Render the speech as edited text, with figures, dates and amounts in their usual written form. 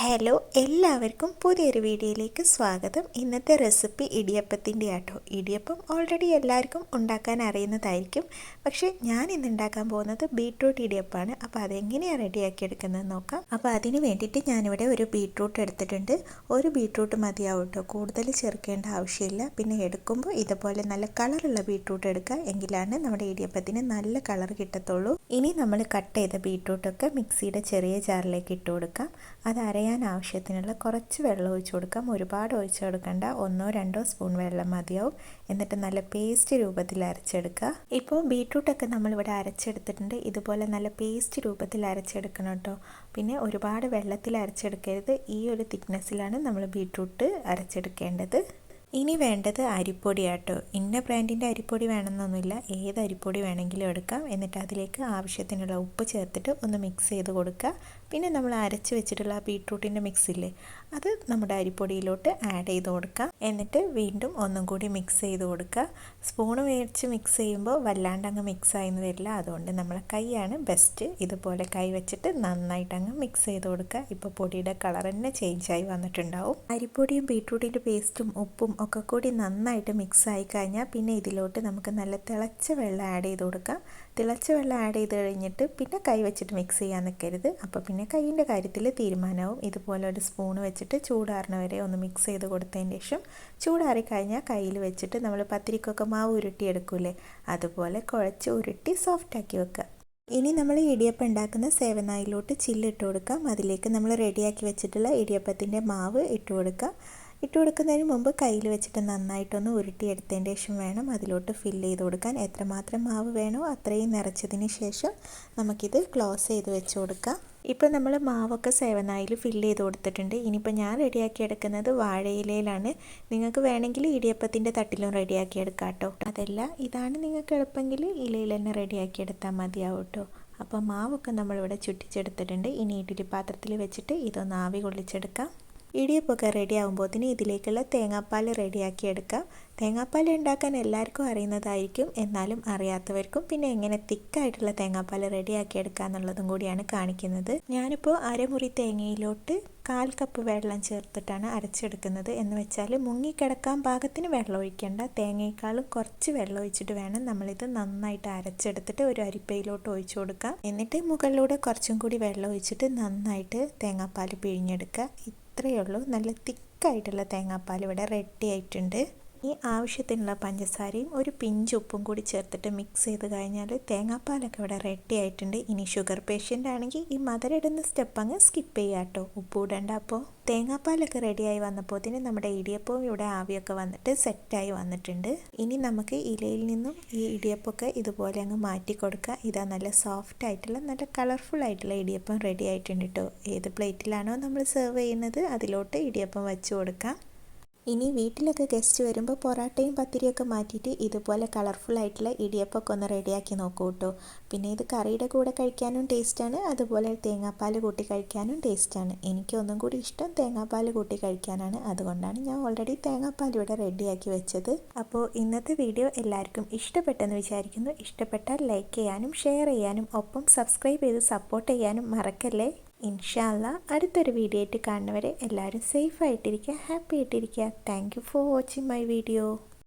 Hello, എല്ലാവർക്കും പുതിയൊരു വീഡിയോയിലേക്ക് സ്വാഗതം. ഇന്നത്തെ റെസിപ്പി ഇടിയപ്പത്തിൻ്റെ ആട്ടോ. ഇടിയപ്പം ഓൾറെഡി എല്ലാവർക്കും ഉണ്ടാക്കാൻ അറിയുന്നതായിരിക്കും. പക്ഷേ ഞാൻ ഇന്ന് ഉണ്ടാക്കാൻ പോകുന്നത് ബീട്രൂട്ട് ഇടിയപ്പമാണ്. അപ്പോൾ അതെങ്ങനെയാണ് റെഡിയാക്കി എടുക്കുന്നത് നോക്കാം. അപ്പോൾ അതിന് വേണ്ടിയിട്ട് ഞാനിവിടെ ഒരു ബീട്രൂട്ട് എടുത്തിട്ടുണ്ട്. ഒരു ബീട്രൂട്ട് മതിയാവും കേട്ടോ, കൂടുതൽ ചേർക്കേണ്ട ആവശ്യമില്ല. പിന്നെ എടുക്കുമ്പോൾ ഇതുപോലെ നല്ല കളറുള്ള ബീട്രൂട്ട് എടുക്കുക, എങ്കിലാണ് നമ്മുടെ ഇടിയപ്പത്തിന് നല്ല കളർ കിട്ടത്തുള്ളൂ. ഇനി നമ്മൾ കട്ട് ചെയ്ത ബീട്രൂട്ടൊക്കെ മിക്സിയുടെ ചെറിയ ജാറിലേക്ക് ഇട്ട് കൊടുക്കാം. അത് അരയാൻ ആവശ്യത്തിനുള്ള കുറച്ച് വെള്ളം ഒഴിച്ച് കൊടുക്കാം. ഒരുപാട് ഒഴിച്ച് കൊടുക്കണ്ട, 1-2 സ്പൂൺ വെള്ളം മതിയാവും. എന്നിട്ട് നല്ല പേസ്റ്റ് രൂപത്തിൽ അരച്ചെടുക്കുക. ഇപ്പോൾ ബീട്രൂട്ടൊക്കെ നമ്മളിവിടെ അരച്ചെടുത്തിട്ടുണ്ട്. ഇതുപോലെ നല്ല പേസ്റ്റ് രൂപത്തിൽ അരച്ചെടുക്കണം കേട്ടോ. പിന്നെ ഒരുപാട് വെള്ളത്തിൽ അരച്ചെടുക്കരുത്. ഈ ഒരു തിക്നെസ്സിലാണ് നമ്മൾ ബീട്രൂട്ട് അരച്ചെടുക്കേണ്ടത്. ഇനി വേണ്ടത് അരിപ്പൊടിയാട്ടോ. ഇന്ന ബ്രാൻഡിൻ്റെ അരിപ്പൊടി വേണമെന്നൊന്നുമില്ല, ഏത് അരിപ്പൊടി വേണമെങ്കിലും എടുക്കാം. എന്നിട്ട് അതിലേക്ക് ആവശ്യത്തിനുള്ള ഉപ്പ് ചേർത്തിട്ട് ഒന്ന് മിക്സ് ചെയ്ത് കൊടുക്കുക. പിന്നെ നമ്മൾ അരച്ച് വെച്ചിട്ടുള്ള ആ ബീട്രൂട്ടിൻ്റെ മിക്സില്ലേ, അത് നമ്മുടെ അരിപ്പൊടിയിലോട്ട് ആഡ് ചെയ്ത് കൊടുക്കുക. എന്നിട്ട് വീണ്ടും ഒന്നും കൂടി മിക്സ് ചെയ്ത് കൊടുക്കുക. സ്പൂണ് മേടിച്ച് മിക്സ് ചെയ്യുമ്പോൾ വല്ലാണ്ട് അങ്ങ് മിക്സ് ആയിന്ന് വരില്ല, അതുകൊണ്ട് നമ്മളെ കൈയാണ് ബെസ്റ്റ്. ഇതുപോലെ കൈ വെച്ചിട്ട് നന്നായിട്ട് അങ്ങ് മിക്സ് ചെയ്ത് കൊടുക്കുക. ഇപ്പോൾ പൊടിയുടെ കളർ തന്നെ ചേഞ്ചായി വന്നിട്ടുണ്ടാവും. അരിപ്പൊടിയും ബീട്രൂട്ടിൻ്റെ പേസ്റ്റും ഉപ്പും ഒക്കെ കൂടി നന്നായിട്ട് മിക്സ് ആയി കഴിഞ്ഞാൽ പിന്നെ ഇതിലോട്ട് നമുക്ക് നല്ല തിളച്ച വെള്ളം ആഡ് ചെയ്ത് കൊടുക്കാം. തിളച്ച വെള്ളം ആഡ് ചെയ്ത് കഴിഞ്ഞിട്ട് പിന്നെ കൈ വെച്ചിട്ട് മിക്സ് ചെയ്യാൻ നിൽക്കരുത്. അപ്പോൾ പിന്നെ കൈയിൻ്റെ കാര്യത്തിൽ തീരുമാനമാവും. ഇതുപോലെ ഒരു സ്പൂൺ വെച്ചിട്ട് ചൂടാറുന്ന വരെ ഒന്ന് മിക്സ് ചെയ്ത് കൊടുത്തതിന് ശേഷം ചൂടാറി കഴിഞ്ഞാൽ കയ്യിൽ വെച്ചിട്ട് നമ്മൾ പത്തിരിക്കൊക്കെ മാവ് ഉരുട്ടിയെടുക്കൂലേ, അതുപോലെ കുഴച്ച് ഉരുട്ടി സോഫ്റ്റാക്കി വെക്കുക. ഇനി നമ്മൾ ഇടിയപ്പം ഉണ്ടാക്കുന്ന സേവനായിലോട്ട് ചില്ലിട്ട് കൊടുക്കാം. അതിലേക്ക് നമ്മൾ റെഡിയാക്കി വെച്ചിട്ടുള്ള ഇടിയപ്പത്തിൻ്റെ മാവ് ഇട്ട് കൊടുക്കാം. ഇട്ട് കൊടുക്കുന്നതിന് മുമ്പ് കയ്യിൽ വെച്ചിട്ട് നന്നായിട്ടൊന്ന് ഉരുട്ടിയെടുത്തതിന് ശേഷം വേണം അതിലോട്ട് ഫില്ല് ചെയ്ത് കൊടുക്കാൻ. എത്രമാത്രം മാവ് വേണോ അത്രയും നിറച്ചതിന് ശേഷം നമുക്കിത് ക്ലോസ് ചെയ്ത് വെച്ച് കൊടുക്കാം. ഇപ്പോൾ നമ്മൾ മാവൊക്കെ സേവനായിൽ ഫില്ല് ചെയ്ത് കൊടുത്തിട്ടുണ്ട്. ഇനിയിപ്പോൾ ഞാൻ റെഡിയാക്കി എടുക്കുന്നത് വാഴയിലയിലാണ്. നിങ്ങൾക്ക് വേണമെങ്കിൽ ഇടിയപ്പത്തിൻ്റെ തട്ടിലും റെഡിയാക്കി എടുക്കാം കേട്ടോ. അതല്ല, ഇതാണ് നിങ്ങൾക്ക് എളുപ്പമെങ്കിൽ ഇലയിൽ തന്നെ റെഡിയാക്കി എടുത്താൽ മതിയാവും കേട്ടോ. അപ്പോൾ മാവൊക്കെ നമ്മളിവിടെ ചുറ്റിച്ചെടുത്തിട്ടുണ്ട്. ഇനി ഇഡ്ഡലി പാത്രത്തിൽ വെച്ചിട്ട് ഇതൊന്ന് ആവി കൊള്ളിച്ചെടുക്കാം. ഇടിയപ്പമൊക്കെ റെഡി ആകുമ്പോഴത്തേന് ഇതിലേക്കുള്ള തേങ്ങാപ്പാൽ റെഡിയാക്കി എടുക്കാം. തേങ്ങാപ്പാൽ ഉണ്ടാക്കാൻ എല്ലാവർക്കും അറിയുന്നതായിരിക്കും, എന്നാലും അറിയാത്തവർക്കും പിന്നെ എങ്ങനെ തിക്കായിട്ടുള്ള തേങ്ങാപ്പാൽ റെഡിയാക്കി എടുക്കുക എന്നുള്ളതും കൂടിയാണ് കാണിക്കുന്നത്. ഞാനിപ്പോൾ അരമുറി തേങ്ങയിലോട്ട് 1/4 കപ്പ് വെള്ളം ചേർത്തിട്ടാണ് അരച്ചെടുക്കുന്നത്. എന്ന് വെച്ചാൽ മുങ്ങിക്കിടക്കാൻ പാകത്തിന് വെള്ളം ഒഴിക്കേണ്ട, തേങ്ങയേക്കാളും കുറച്ച് വെള്ളം ഒഴിച്ചിട്ട് വേണം നമ്മളിത് നന്നായിട്ട് അരച്ചെടുത്തിട്ട് ഒരു അരിപ്പയിലോട്ട് ഒഴിച്ചു കൊടുക്കാം. എന്നിട്ട് മുകളിലൂടെ കുറച്ചും കൂടി വെള്ളം ഒഴിച്ചിട്ട് നന്നായിട്ട് തേങ്ങാപ്പാൽ പിഴിഞ്ഞെടുക്കുക. ഇത്രയേ ഉള്ളൂ. നല്ല തിക്കായിട്ടുള്ള തേങ്ങാപ്പാൽ ഇവിടെ റെഡി ആയിട്ടുണ്ട്. ഈ ആവശ്യത്തിനുള്ള പഞ്ചസാരയും ഒരു പിഞ്ച് ഉപ്പും കൂടി ചേർത്തിട്ട് മിക്സ് ചെയ്ത് കഴിഞ്ഞാൽ തേങ്ങാപ്പാലൊക്കെ ഇവിടെ റെഡി ആയിട്ടുണ്ട്. ഇനി ഷുഗർ പേഷ്യൻ്റ് ആണെങ്കിൽ ഈ മധുരം ഇടുന്ന സ്റ്റെപ്പ് അങ്ങ് സ്കിപ്പ് ചെയ്യാം കേട്ടോ, ഉപ്പ് ഇടണ്ട. അപ്പോൾ തേങ്ങാപ്പാലൊക്കെ റെഡിയായി വന്നപ്പോഴത്തേന് നമ്മുടെ ഇടിയപ്പവും ഇവിടെ ആവിയൊക്കെ വന്നിട്ട് സെറ്റായി വന്നിട്ടുണ്ട്. ഇനി നമുക്ക് ഇലയിൽ നിന്നും ഈ ഇടിയപ്പമൊക്കെ ഇതുപോലെ അങ്ങ് മാറ്റി കൊടുക്കുക. ഇതാ നല്ല സോഫ്റ്റ് ആയിട്ടുള്ള നല്ല കളർഫുൾ ആയിട്ടുള്ള ഇടിയപ്പം റെഡി ആയിട്ടുണ്ട് കേട്ടോ. ഏത് പ്ലേറ്റിലാണോ നമ്മൾ സെർവ് ചെയ്യുന്നത് അതിലോട്ട് ഇടിയപ്പം വെച്ച് കൊടുക്കാം. ഇനി വീട്ടിലൊക്കെ ഗസ്റ്റ് വരുമ്പോൾ പൊറാട്ടയും പത്തിരിയൊക്കെ മാറ്റിയിട്ട് ഇതുപോലെ കളർഫുൾ ആയിട്ടുള്ള ഇടിയപ്പമൊക്കെ ഒന്ന് റെഡിയാക്കി നോക്കൂ കേട്ടോ. പിന്നെ ഇത് കറിയുടെ കൂടെ കഴിക്കാനും ടേസ്റ്റാണ്, അതുപോലെ തേങ്ങാപ്പാൽ കൂട്ടി കഴിക്കാനും ടേസ്റ്റാണ്. എനിക്ക് ഒന്നും കൂടി ഇഷ്ടം തേങ്ങാപ്പാൽ കൂട്ടി കഴിക്കാനാണ്, അതുകൊണ്ടാണ് ഞാൻ ഓൾറെഡി തേങ്ങാപ്പാൽ ഇവിടെ റെഡിയാക്കി വെച്ചത്. അപ്പോൾ ഇന്നത്തെ വീഡിയോ എല്ലാവർക്കും ഇഷ്ടപ്പെട്ടെന്ന് വിചാരിക്കുന്നു. ഇഷ്ടപ്പെട്ടാൽ ലൈക്ക് ചെയ്യാനും ഷെയർ ചെയ്യാനും ഒപ്പം സബ്സ്ക്രൈബ് ചെയ്ത് സപ്പോർട്ട് ചെയ്യാനും മറക്കല്ലേ. ഇൻഷാ അല്ലാഹ് അടുത്തൊരു വീഡിയോ ആയിട്ട് കാണുന്നവരെ എല്ലാവരും സേഫ് ആയിട്ടിരിക്കുക, ഹാപ്പി ആയിട്ടിരിക്കുക. Thank you for watching my video.